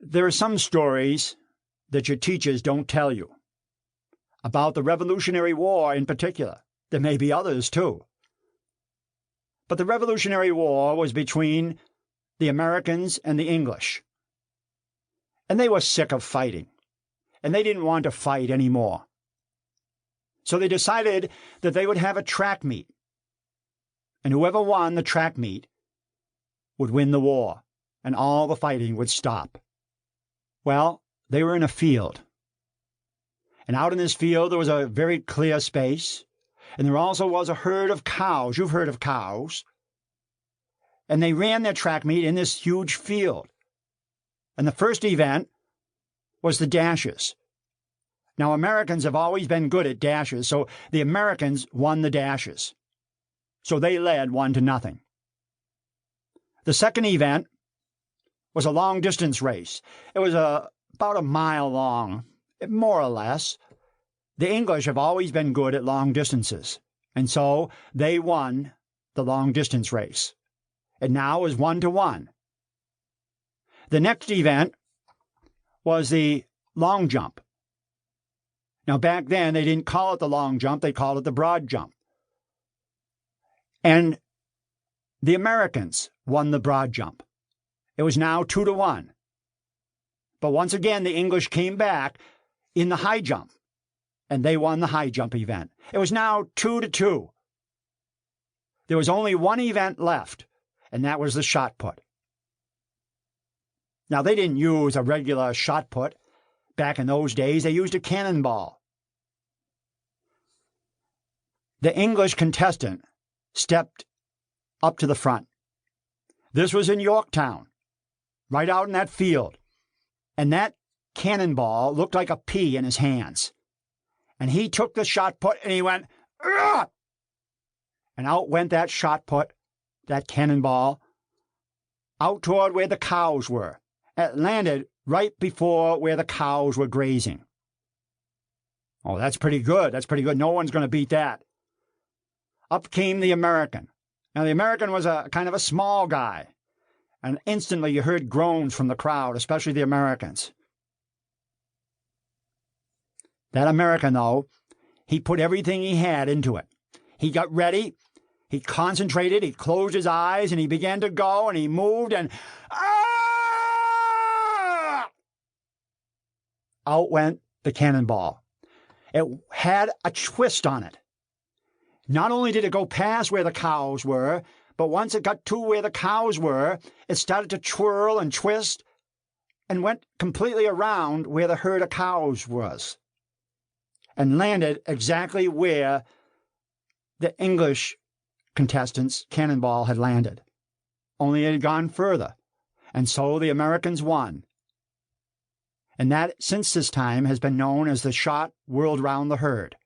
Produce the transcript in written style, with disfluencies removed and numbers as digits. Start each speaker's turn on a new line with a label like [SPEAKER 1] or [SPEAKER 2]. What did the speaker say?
[SPEAKER 1] There are some stories that your teachers don't tell you, about the Revolutionary War in particular. There may be others, too. But the Revolutionary War was between the Americans and the English. And they were sick of fighting, and they didn't want to fight anymore. So they decided that they would have a track meet, and whoever won the track meet would win the war, and all the fighting would stop. Well, they were in a field. And out in this field there was a very clear space, and there also was a herd of cows. You've heard of cows. And they ran their track meet in this huge field. And the first event was the dashes. Now, Americans have always been good at dashes, so the Americans won the dashes. So they led 1-0. The second event was a long-distance race. It was about a mile long, more or less. The English have always been good at long distances, and so they won the long-distance race. And now is 1-1. The next event was the long jump. Now, back then, they didn't call it the long jump. They called it the broad jump. And the Americans won the broad jump. It was now 2-1. But once again, the English came back in the high jump, and they won the high jump event. It was now 2-2. There was only one event left, and that was the shot put. Now, they didn't use a regular shot put. Back in those days, they used a cannonball. The English contestant stepped up to the front. This was in Yorktown, right out in that field. And that cannonball looked like a pea in his hands. And he took the shot put and he went, "Ugh!" And out went that shot put, that cannonball, out toward where the cows were. It landed right before where the cows were grazing. Oh, that's pretty good. That's pretty good. No one's going to beat that. Up came the American. Now, the American was a kind of a small guy. And instantly you heard groans from the crowd, especially the Americans. That American, though, he put everything he had into it. He got ready, he concentrated, he closed his eyes, and he began to go, and he moved, and out went the cannonball. It had a twist on it. Not only did it go past where the cows were, but once it got to where the cows were, it started to twirl and twist and went completely around where the herd of cows was and landed exactly where the English contestants' cannonball had landed. Only it had gone further, and so the Americans won. And that, since this time, has been known as the shot whirled round the herd.